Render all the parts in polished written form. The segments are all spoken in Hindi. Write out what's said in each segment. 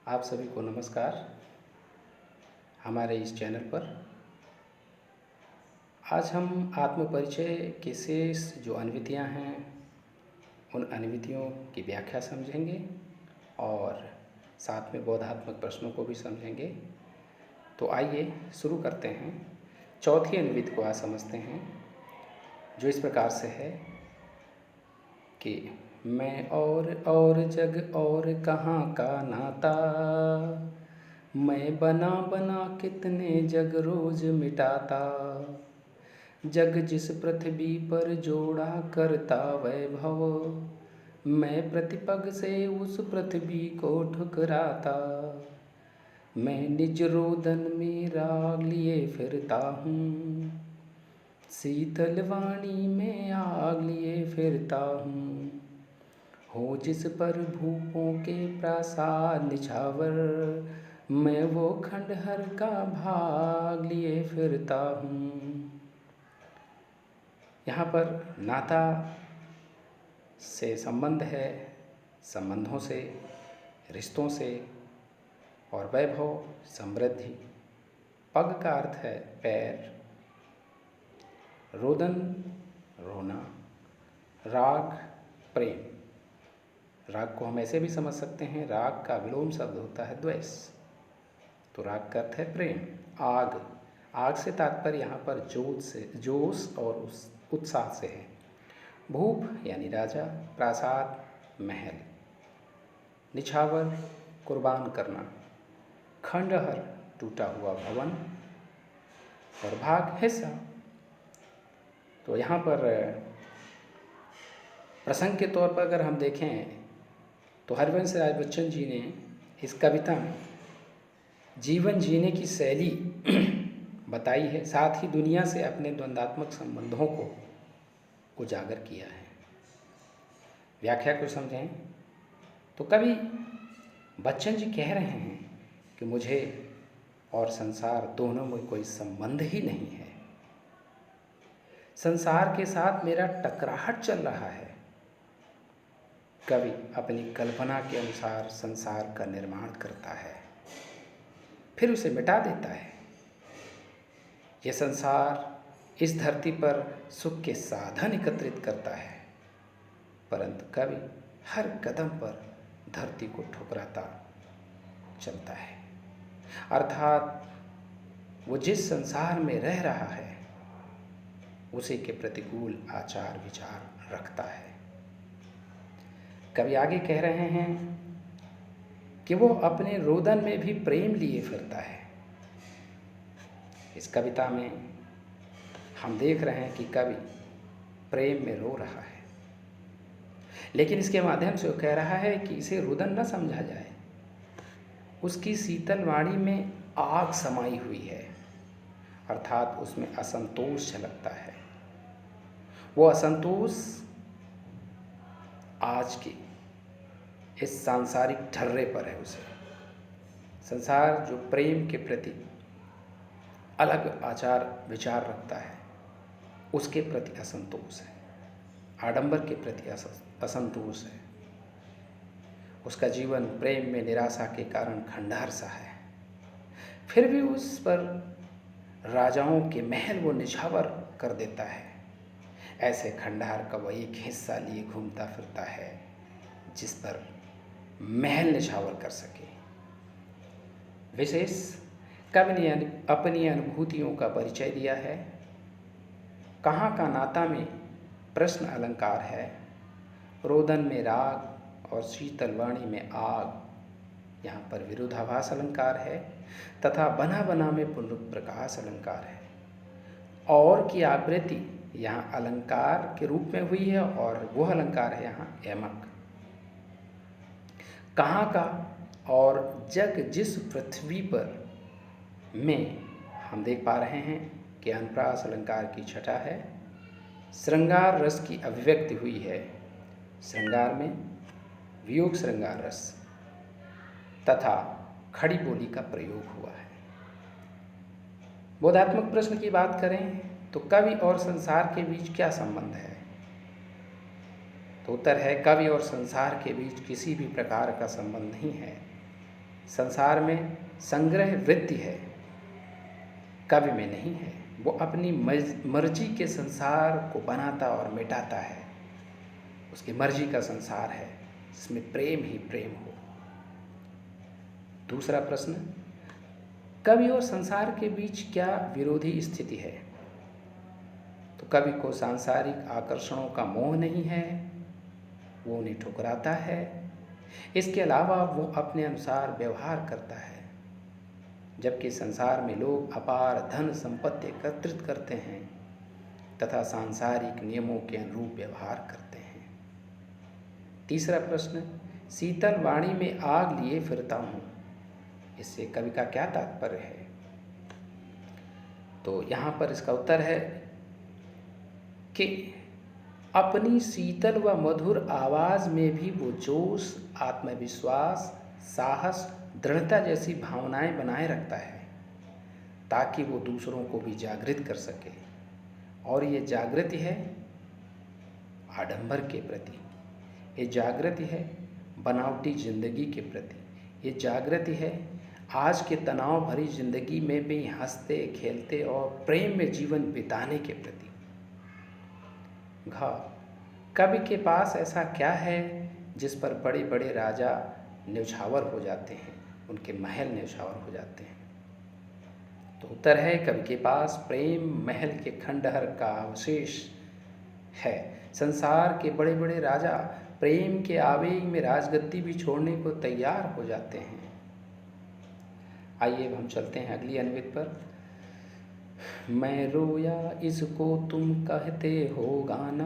आप सभी को नमस्कार। हमारे इस चैनल पर आज हम आत्मपरिचय के शेष जो अनुभूतियाँ हैं उन अनुभूतियों की व्याख्या समझेंगे और साथ में बोधात्मक प्रश्नों को भी समझेंगे। तो आइए शुरू करते हैं। चौथी अनुभूति को आज समझते हैं, जो इस प्रकार से है कि मैं और जग और कहाँ का नाता, मैं बना बना कितने जग रोज मिटाता, जग जिस पृथ्वी पर जोड़ा करता वैभव, मैं प्रतिपग से उस पृथ्वी को ठुकराता, मैं निज रोदन में राग लिए फिरता हूँ, शीतल वाणी में आग लिए फिरता हूँ, हो जिस पर भूपों के प्रासाद निछावर, मैं वो खंडहर का भाग लिए फिरता हूँ। यहाँ पर नाता से संबंध है, संबंधों से, रिश्तों से, और वैभव समृद्धि। पग का अर्थ है पैर, रोदन रोना, राग प्रेम। राग को हम ऐसे भी समझ सकते हैं, राग का विलोम शब्द होता है द्वेष, तो राग का अर्थ है प्रेम। आग, आग से तात्पर्य यहाँ पर जोश और उस उत्साह से है। भूप यानी राजा, प्रासाद महल, निछावर कुर्बान करना, खंडहर टूटा हुआ भवन, और भाग हिस्सा। तो यहाँ पर प्रसंग के तौर पर अगर हम देखें तो हरिवंश राय बच्चन जी ने इस कविता में जीवन जीने की शैली बताई है, साथ ही दुनिया से अपने द्वंद्वात्मक संबंधों को उजागर किया है। व्याख्या को समझें तो कवि बच्चन जी कह रहे हैं कि मुझे और संसार दोनों में कोई संबंध ही नहीं है, संसार के साथ मेरा टकराहट चल रहा है। कवि अपनी कल्पना के अनुसार संसार का निर्माण करता है, फिर उसे मिटा देता है। यह संसार इस धरती पर सुख के साधन एकत्रित करता है, परंतु कवि हर कदम पर धरती को ठुकराता चलता है। अर्थात वो जिस संसार में रह रहा है उसी के प्रतिकूल आचार विचार रखता है। कवि आगे कह रहे हैं कि वो अपने रोदन में भी प्रेम लिए फिरता है। इस कविता में हम देख रहे हैं कि कवि प्रेम में रो रहा है, लेकिन इसके माध्यम से वो कह रहा है कि इसे रुदन न समझा जाए। उसकी शीतल वाणी में आग समाई हुई है, अर्थात उसमें असंतोष झलकता है। वो असंतोष आज के इस सांसारिक ढर्रे पर है। उसे संसार जो प्रेम के प्रति अलग आचार विचार रखता है उसके प्रति असंतोष है, आडंबर के प्रति असंतोष है। उसका जीवन प्रेम में निराशा के कारण खंडहर सा है, फिर भी उस पर राजाओं के महल वो निछावर कर देता है। ऐसे खंडहर का वो एक हिस्सा लिए घूमता फिरता है जिस पर महल निछावर कर सके। विशेष कवि ने अपनी अनुभूतियों का परिचय दिया है। कहाँ का नाता में प्रश्न अलंकार है, रोदन में राग और शीतल वाणी में आग, यहाँ पर विरोधाभास अलंकार है, तथा बना बना में पुनरुत्प्रकाश अलंकार है। और की आवृत्ति यहाँ अलंकार के रूप में हुई है और वह अलंकार है यहाँ यमक। कहाँ का और जग जिस पृथ्वी पर में हम देख पा रहे हैं कि अनुप्रास अलंकार की छटा है। श्रृंगार रस की अभिव्यक्ति हुई है, श्रृंगार में वियोग श्रृंगार रस तथा खड़ी बोली का प्रयोग हुआ है। बोधात्मक प्रश्न की बात करें तो कवि और संसार के बीच क्या संबंध है, तो उत्तर है कवि और संसार के बीच किसी भी प्रकार का संबंध नहीं है। संसार में संग्रह वृत्ति है, कवि में नहीं है। वो अपनी मर्जी के संसार को बनाता और मिटाता है। उसकी मर्जी का संसार है जिसमें प्रेम ही प्रेम हो। दूसरा प्रश्न, कवि और संसार के बीच क्या विरोधी स्थिति है? तो कवि को सांसारिक आकर्षणों का मोह नहीं है, वो उन्हें ठुकराता है। इसके अलावा वो अपने अनुसार व्यवहार करता है, जबकि संसार में लोग अपार धन संपत्ति एकत्रित करते हैं तथा सांसारिक नियमों के अनुरूप व्यवहार करते हैं। तीसरा प्रश्न, शीतल वाणी में आग लिए फिरता हूँ, इससे कवि का क्या तात्पर्य है? तो यहाँ पर इसका उत्तर है कि अपनी शीतल व मधुर आवाज़ में भी वो जोश, आत्मविश्वास, साहस, दृढ़ता जैसी भावनाएं बनाए रखता है ताकि वो दूसरों को भी जागृत कर सके। और ये जागृति है आडंबर के प्रति, ये जागृति है बनावटी जिंदगी के प्रति, ये जागृति है आज के तनाव भरी जिंदगी में भी हंसते खेलते और प्रेम में जीवन बिताने के प्रति। कवि के पास ऐसा क्या है जिस पर बड़े बड़े राजा न्यौछावर हो जाते हैं, उनके महल न्यौछावर हो जाते हैं? तो उत्तर है, कवि के पास प्रेम महल के खंडहर का अवशेष है। संसार के बड़े बड़े राजा प्रेम के आवेग में राजगद्दी भी छोड़ने को तैयार हो जाते हैं। आइए अब हम चलते हैं अगली अन्वित पर। मैं रोया इसको तुम कहते हो गाना,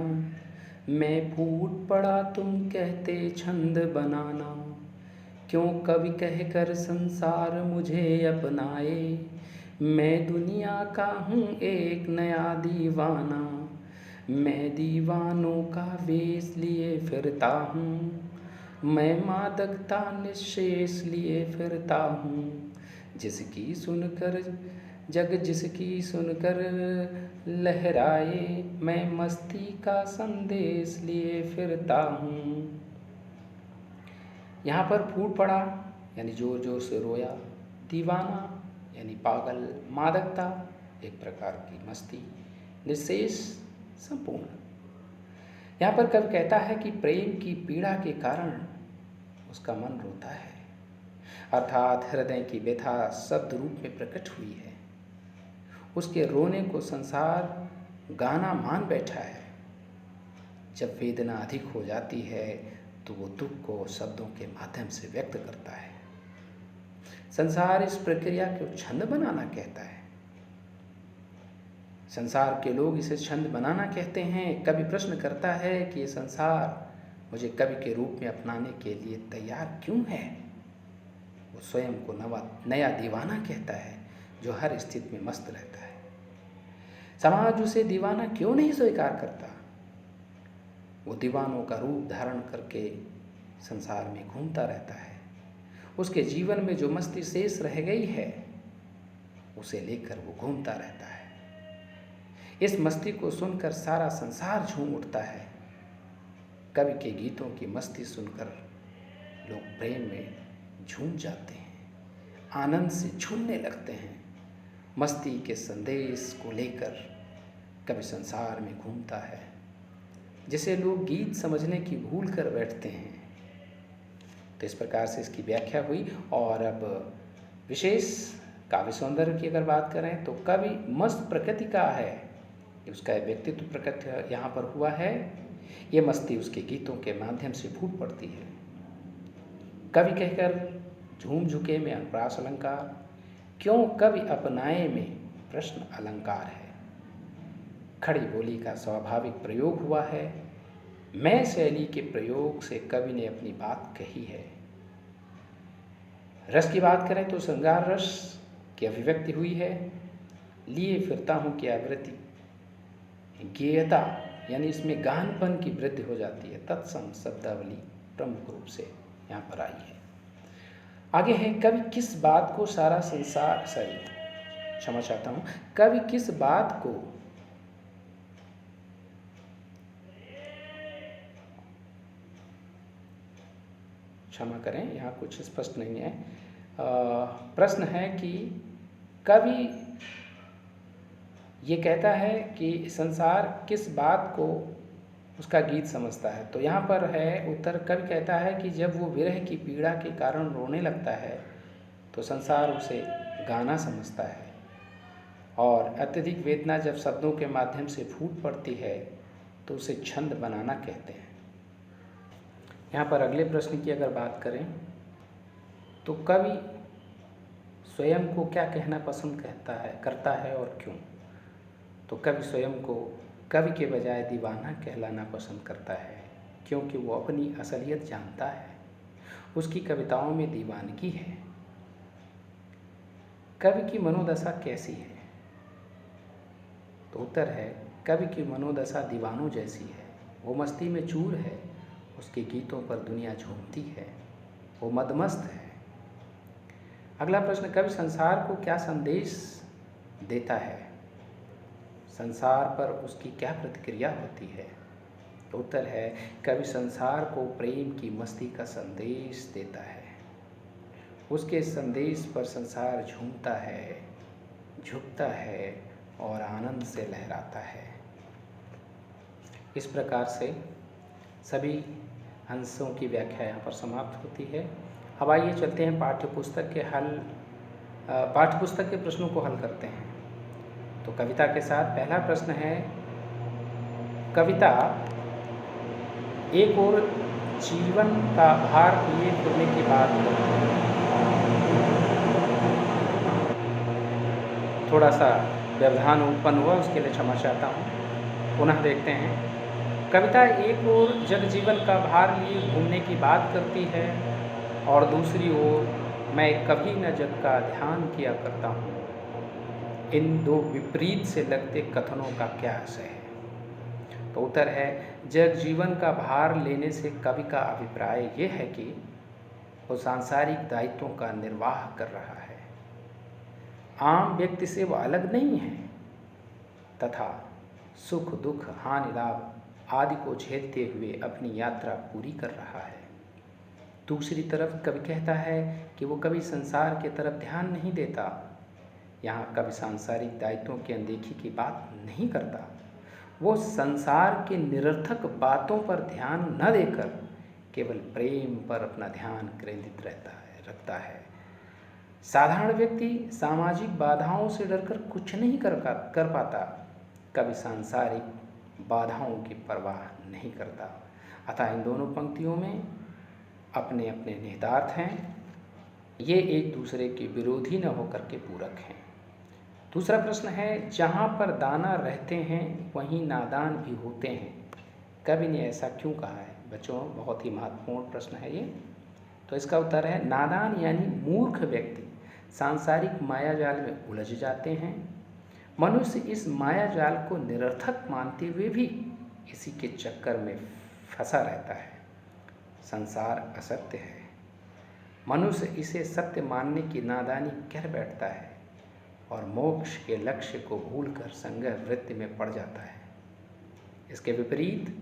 मैं फूट पड़ा तुम कहते छंद बनाना। क्यों कवि कहकर संसार मुझे अपनाए, मैं दुनिया का हूँ एक नया दीवाना। मैं दीवानों का वेश लिए फिरता हूँ, मैं मादकता निःशेष लिए फिरता हूँ। जिसकी सुनकर लहराए, मैं मस्ती का संदेश लिए फिरता हूँ। यहाँ पर फूट पड़ा यानी जोर जोर से रोया, दीवाना यानी पागल, मादकता एक प्रकार की मस्ती, निःशेष संपूर्ण। यहाँ पर कवि कहता है कि प्रेम की पीड़ा के कारण उसका मन रोता है, अर्थात हृदय की व्यथा शब्द रूप में प्रकट हुई है। उसके रोने को संसार गाना मान बैठा है। जब वेदना अधिक हो जाती है तो वो दुख को शब्दों के माध्यम से व्यक्त करता है। संसार इस प्रक्रिया को छंद बनाना कहता है। संसार के लोग इसे छंद बनाना कहते हैं। कवि प्रश्न करता है कि ये संसार मुझे कवि के रूप में अपनाने के लिए तैयार क्यों है? वो स्वयं को नया दीवाना कहता है जो हर स्थिति में मस्त रहता है। समाज उसे दीवाना क्यों नहीं स्वीकार करता? वो दीवानों का रूप धारण करके संसार में घूमता रहता है। उसके जीवन में जो मस्ती शेष रह गई है उसे लेकर वो घूमता रहता है। इस मस्ती को सुनकर सारा संसार झूम उठता है। कवि के गीतों की मस्ती सुनकर लोग प्रेम में झूम जाते हैं, आनंद से झूमने लगते हैं। मस्ती के संदेश को लेकर कवि संसार में घूमता है, जिसे लोग गीत समझने की भूल कर बैठते हैं। तो इस प्रकार से इसकी व्याख्या हुई। और अब विशेष काव्य सौंदर्य की अगर बात करें तो कवि मस्त प्रकृति का है, उसका व्यक्तित्व प्रकट यहाँ पर हुआ है। ये मस्ती उसके गीतों के माध्यम से फूट पड़ती है। कवि कहकर झूम झुके में अनुप्रास अलंकार, क्यों कवि अपनाए में प्रश्न अलंकार है। खड़ी बोली का स्वाभाविक प्रयोग हुआ है। मैं शैली के प्रयोग से कवि ने अपनी बात कही है। रस की बात करें तो श्रृंगार रस की अभिव्यक्ति हुई है। लिए फिरता हूँ की आवृत्ति, गेयता यानी इसमें गहनपन की वृद्धि हो जाती है। तत्सम शब्दावली प्रमुख रूप से यहाँ पर आई है। आगे है, कवि किस बात को सारा संसार क्षमा चाहता हूँ, कवि किस बात को क्षमा करें, यहाँ कुछ स्पष्ट नहीं है। प्रश्न है कि कवि ये कहता है कि संसार किस बात को उसका गीत समझता है। तो यहाँ पर है उत्तर, कवि कहता है कि जब वो विरह की पीड़ा के कारण रोने लगता है तो संसार उसे गाना समझता है, और अत्यधिक वेदना जब शब्दों के माध्यम से फूट पड़ती है तो उसे छंद बनाना कहते हैं। यहाँ पर अगले प्रश्न की अगर बात करें तो कवि स्वयं को क्या कहना पसंद करता है और क्यों? तो कवि स्वयं को कवि के बजाय दीवाना कहलाना पसंद करता है, क्योंकि वो अपनी असलियत जानता है। उसकी कविताओं में दीवानगी है। कवि की मनोदशा कैसी है? तो उत्तर है, कवि की मनोदशा दीवानों जैसी है। वो मस्ती में चूर है, उसके गीतों पर दुनिया झूमती है, वो मदमस्त है। अगला प्रश्न, कवि संसार को क्या संदेश देता है? संसार पर उसकी क्या प्रतिक्रिया होती है? तो उत्तर है, कवि संसार को प्रेम की मस्ती का संदेश देता है। उसके संदेश पर संसार झूमता है, झुकता है और आनंद से लहराता है। इस प्रकार से सभी अंशों की व्याख्या यहाँ पर समाप्त होती है। अब आइए चलते हैं पाठ्यपुस्तक के प्रश्नों को हल करते हैं। तो कविता के साथ पहला प्रश्न है, कविता एक और जीवन का भार लिए फिरने की बात करती है। थोड़ा सा व्यवधान उत्पन्न हुआ, उसके लिए क्षमा चाहता हूँ। पुनः देखते हैं। कविता एक ओर जग जीवन का भार लिए घूमने की बात करती है और दूसरी ओर मैं कभी न जग का ध्यान किया करता हूँ। इन दो विपरीत से लगते कथनों का क्या आशय है? तो उत्तर है, जग जीवन का भार लेने से कवि का अभिप्राय ये है कि वो सांसारिक दायित्वों का निर्वाह कर रहा है, आम व्यक्ति से वो अलग नहीं है तथा सुख दुख हानि लाभ आदि को झेलते हुए अपनी यात्रा पूरी कर रहा है। दूसरी तरफ कवि कहता है कि वो कभी संसार की तरफ ध्यान नहीं देता। यहाँ कवि सांसारिक दायित्वों की अनदेखी की बात नहीं करता, वो संसार के निरर्थक बातों पर ध्यान न देकर केवल प्रेम पर अपना ध्यान केंद्रित रखता है। साधारण व्यक्ति सामाजिक बाधाओं से डरकर कुछ नहीं कर पाता। कवि सांसारिक बाधाओं की परवाह नहीं करता। अतः इन दोनों पंक्तियों में अपने अपने निहितार्थ हैं, ये एक दूसरे के विरोधी न होकर के पूरक हैं। दूसरा प्रश्न है, जहाँ पर दाना रहते हैं वहीं नादान भी होते हैं, कवि ने ऐसा क्यों कहा है? बच्चों, बहुत ही महत्वपूर्ण प्रश्न है ये। तो इसका उत्तर है, नादान यानी मूर्ख व्यक्ति सांसारिक मायाजाल में उलझ जाते हैं। मनुष्य इस मायाजाल को निरर्थक मानते हुए भी इसी के चक्कर में फंसा रहता है। संसार असत्य है, मनुष्य इसे सत्य मानने की नादानी कर बैठता है और मोक्ष के लक्ष्य को भूलकर संग्रह वृत्ति में पड़ जाता है। इसके विपरीत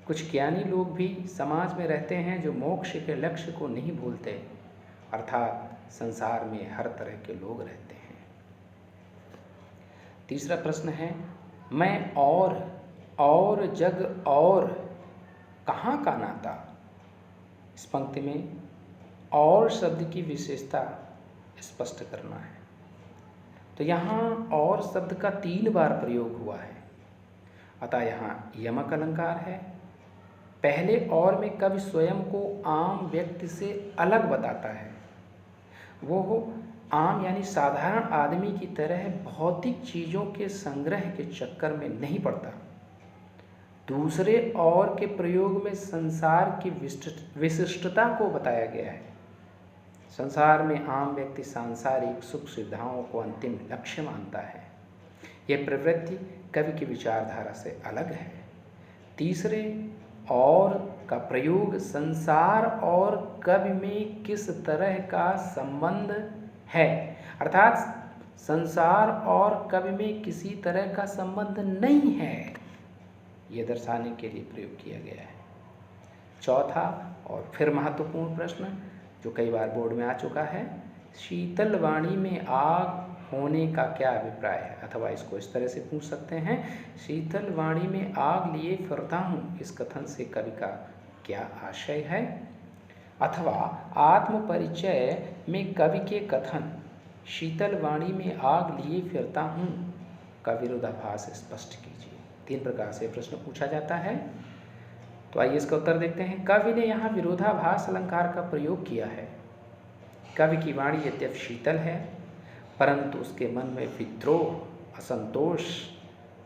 कुछ ज्ञानी लोग भी समाज में रहते हैं जो मोक्ष के लक्ष्य को नहीं भूलते, अर्थात संसार में हर तरह के लोग रहते हैं। तीसरा प्रश्न है, मैं और जग और कहाँ का नाता? इस पंक्ति में और शब्द की विशेषता स्पष्ट करना है। तो यहाँ और शब्द का 3 बार प्रयोग हुआ है, अतः यहाँ यमक अलंकार है। पहले और में कवि स्वयं को आम व्यक्ति से अलग बताता है। वो आम यानी साधारण आदमी की तरह भौतिक चीज़ों के संग्रह के चक्कर में नहीं पड़ता। दूसरे और के प्रयोग में संसार की विशिष्टता को बताया गया है। संसार में आम व्यक्ति सांसारिक सुख सुविधाओं को अंतिम लक्ष्य मानता है। यह प्रवृत्ति कवि की विचारधारा से अलग है। तीसरे और का प्रयोग संसार और कवि में किस तरह का संबंध है, अर्थात संसार और कवि में किसी तरह का संबंध नहीं है, यह दर्शाने के लिए प्रयोग किया गया है। चौथा और फिर महत्वपूर्ण प्रश्न जो कई बार बोर्ड में आ चुका है, शीतल वाणी में आग होने का क्या अभिप्राय है? अथवा इसको इस तरह से पूछ सकते हैं, शीतल वाणी में आग लिए फिरता हूँ, इस कथन से कवि का क्या आशय है? अथवा आत्मपरिचय में कवि के कथन शीतल वाणी में आग लिए फिरता हूँ का विरोधाभास स्पष्ट कीजिए। 3 प्रकार से प्रश्न पूछा जाता है। तो आइए इसका उत्तर देखते हैं। कवि ने यहाँ विरोधाभास अलंकार का प्रयोग किया है। कवि की वाणी यद्यपि शीतल है, परंतु उसके मन में विद्रोह, असंतोष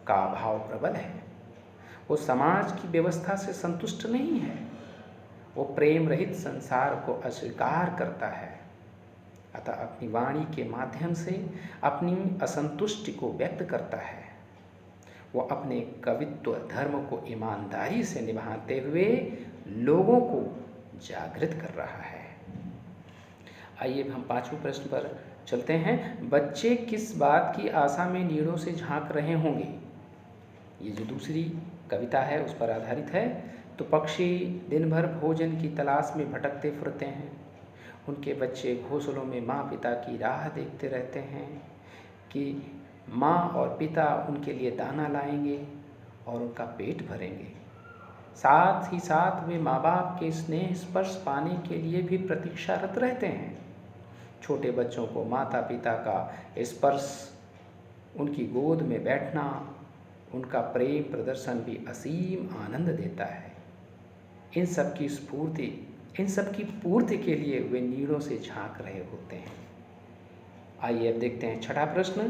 का भाव प्रबल है। वो समाज की व्यवस्था से संतुष्ट नहीं है। वो प्रेम रहित संसार को अस्वीकार करता है। अतः अपनी वाणी के माध्यम से अपनी असंतुष्टि को व्यक्त करता है। वो अपने कवित्व धर्म को ईमानदारी से निभाते हुए लोगों को जागृत कर रहा है। आइए हम 5वें प्रश्न पर चलते हैं। बच्चे किस बात की आशा में नीड़ों से झांक रहे होंगे? ये जो दूसरी कविता है उस पर आधारित है। तो पक्षी दिन भर भोजन की तलाश में भटकते फिरते हैं। उनके बच्चे घोंसलों में माँ पिता की राह देखते रहते हैं कि माँ और पिता उनके लिए दाना लाएंगे और उनका पेट भरेंगे। साथ ही साथ वे माँ बाप के स्नेह स्पर्श पाने के लिए भी प्रतीक्षारत रहते हैं। छोटे बच्चों को माता पिता का स्पर्श, उनकी गोद में बैठना, उनका प्रेम प्रदर्शन भी असीम आनंद देता है। इन सब की पूर्ति के लिए वे नीड़ों से झांक रहे होते हैं। आइए अब देखते हैं 6वां प्रश्न।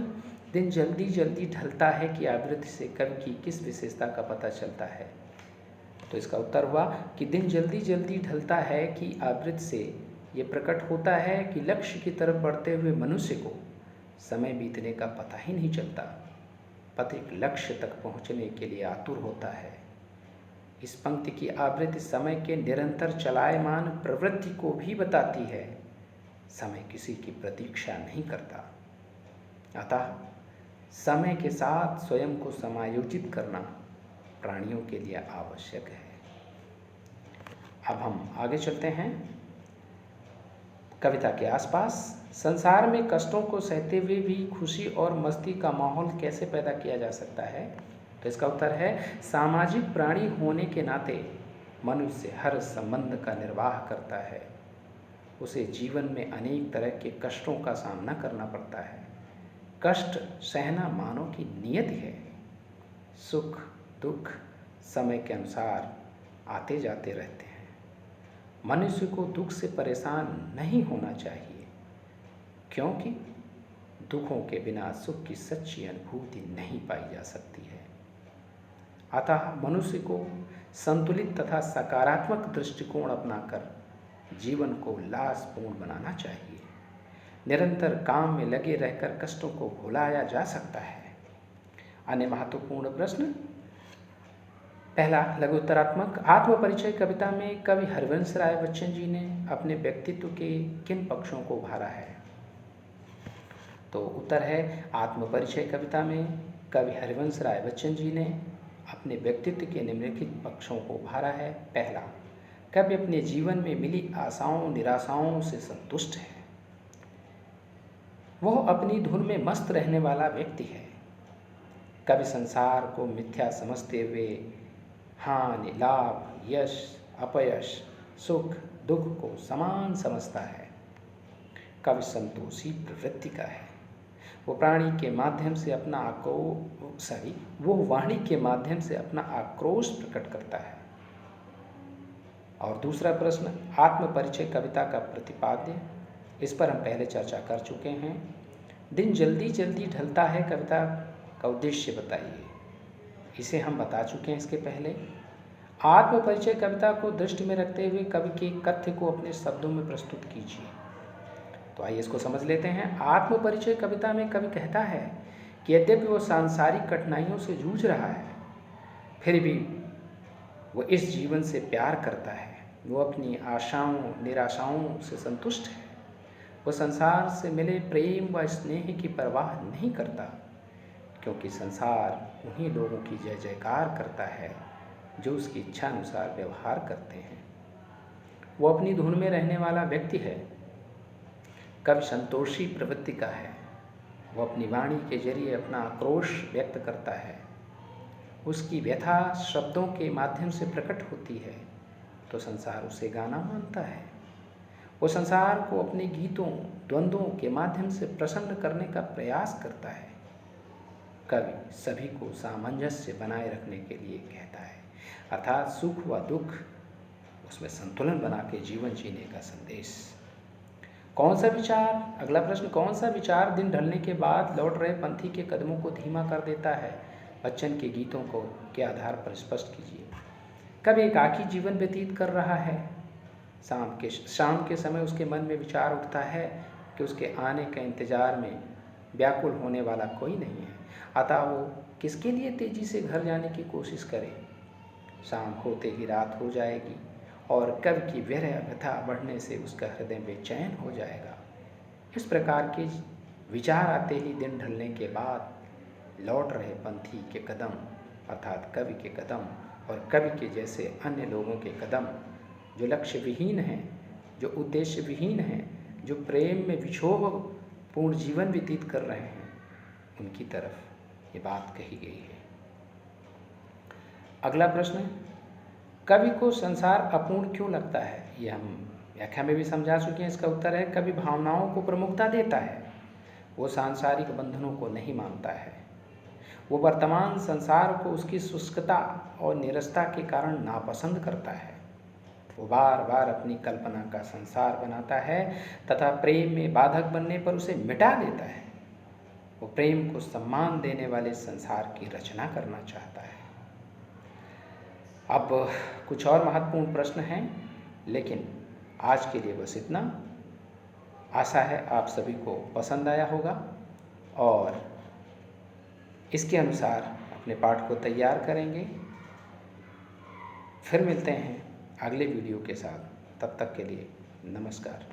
दिन जल्दी जल्दी ढलता है कि आवृत्ति से कवि की किस विशेषता का पता चलता है? तो इसका उत्तर हुआ कि दिन जल्दी जल्दी ढलता है कि आवृत्ति से ये प्रकट होता है कि लक्ष्य की तरफ बढ़ते हुए मनुष्य को समय बीतने का पता ही नहीं चलता। पथिक लक्ष्य तक पहुँचने के लिए आतुर होता है। इस पंक्ति की आवृत्ति समय के निरंतर चलायमान प्रवृत्ति को भी बताती है। समय किसी की प्रतीक्षा नहीं करता। अतः समय के साथ स्वयं को समायोजित करना प्राणियों के लिए आवश्यक है। अब हम आगे चलते हैं कविता के आसपास। संसार में कष्टों को सहते हुए भी खुशी और मस्ती का माहौल कैसे पैदा किया जा सकता है? तो इसका उत्तर है, सामाजिक प्राणी होने के नाते मनुष्य हर संबंध का निर्वाह करता है। उसे जीवन में अनेक तरह के कष्टों का सामना करना पड़ता है। कष्ट सहना मानव की नियति है। सुख दुख समय के अनुसार आते जाते रहते हैं। मनुष्य को दुख से परेशान नहीं होना चाहिए, क्योंकि दुखों के बिना सुख की सच्ची अनुभूति नहीं पाई जा सकती है। अतः मनुष्य को संतुलित तथा सकारात्मक दृष्टिकोण अपनाकर जीवन को उल्लासपूर्ण बनाना चाहिए। निरंतर काम में लगे रहकर कष्टों को भुलाया जा सकता है। अन्य महत्वपूर्ण प्रश्न। पहला लघुत्तरात्मक। आत्मपरिचय कविता में कवि हरिवंश राय बच्चन जी ने अपने व्यक्तित्व के किन पक्षों को उभारा है? तो उत्तर है, आत्मपरिचय कविता में कवि हरिवंश राय बच्चन जी ने अपने व्यक्तित्व के निम्नलिखित पक्षों को उभारा है। पहला, कवि अपने जीवन में मिली आशाओं निराशाओं से संतुष्ट है। वह अपनी धुन में मस्त रहने वाला व्यक्ति है। कवि संसार को मिथ्या समझते हुए हानि लाभ, यश अपयश, सुख दुख को समान समझता है। कवि संतोषी प्रवृत्ति का है। वो वाणी के माध्यम से अपना आक्रोश प्रकट करता है। और दूसरा प्रश्न, आत्मपरिचय कविता का प्रतिपाद्य। इस पर हम पहले चर्चा कर चुके हैं। दिन जल्दी जल्दी ढलता है कविता का उद्देश्य बताइए। इसे हम बता चुके हैं इसके पहले। आत्मपरिचय कविता को दृष्टि में रखते हुए कवि के कथ्य को अपने शब्दों में प्रस्तुत कीजिए। तो आइए इसको समझ लेते हैं। आत्मपरिचय कविता में कवि कहता है कि यद्यपि वो सांसारिक कठिनाइयों से जूझ रहा है, फिर भी वो इस जीवन से प्यार करता है। वो अपनी आशाओं निराशाओं से संतुष्ट है। वो संसार से मिले प्रेम व स्नेह की परवाह नहीं करता, क्योंकि संसार उन्हीं लोगों की जय जयकार करता है जो उसकी इच्छा अनुसार व्यवहार करते हैं। वो अपनी धुन में रहने वाला व्यक्ति है। कवि संतोषी प्रवृत्ति का है। वो अपनी वाणी के जरिए अपना आक्रोश व्यक्त करता है। उसकी व्यथा शब्दों के माध्यम से प्रकट होती है तो संसार उसे गाना मानता है। वो संसार को अपने गीतों, द्वंद्वों के माध्यम से प्रसन्न करने का प्रयास करता है। कवि सभी को सामंजस्य बनाए रखने के लिए कहता है, अर्थात सुख व दुख उसमें संतुलन बना के जीवन जीने का संदेश। कौन सा विचार, अगला प्रश्न, कौन सा विचार दिन ढलने के बाद लौट रहे पंथी के कदमों को धीमा कर देता है? बच्चन के गीतों को के आधार पर स्पष्ट कीजिए। कभी एकाकी जीवन व्यतीत कर रहा है। शाम के समय उसके मन में विचार उठता है कि उसके आने के इंतजार में व्याकुल होने वाला कोई नहीं है, अतः वो किसके लिए तेजी से घर जाने की कोशिश करे। शाम होते ही रात हो जाएगी और कवि की विरह व्यथा बढ़ने से उसका हृदय बेचैन हो जाएगा। इस प्रकार के विचार आते ही दिन ढलने के बाद लौट रहे पंथी के कदम, अर्थात कवि के कदम और कवि के जैसे अन्य लोगों के कदम, जो लक्ष्य विहीन हैं, जो उद्देश्य विहीन हैं, जो प्रेम में विक्षोभ पूर्ण जीवन व्यतीत कर रहे हैं, उनकी तरफ ये बात कही गई है। अगला प्रश्न, कवि को संसार अपूर्ण क्यों लगता है? ये हम व्याख्या में भी समझा चुके हैं। इसका उत्तर है, कवि भावनाओं को प्रमुखता देता है। वो सांसारिक बंधनों को नहीं मानता है। वो वर्तमान संसार को उसकी शुष्कता और नीरसता के कारण नापसंद करता है। वो बार बार अपनी कल्पना का संसार बनाता है तथा प्रेम में बाधक बनने पर उसे मिटा देता है। वो प्रेम को सम्मान देने वाले संसार की रचना करना चाहता है। अब कुछ और महत्वपूर्ण प्रश्न हैं, लेकिन आज के लिए बस इतना। आशा है आप सभी को पसंद आया होगा और इसके अनुसार अपने पाठ को तैयार करेंगे। फिर मिलते हैं अगले वीडियो के साथ। तब तक के लिए नमस्कार।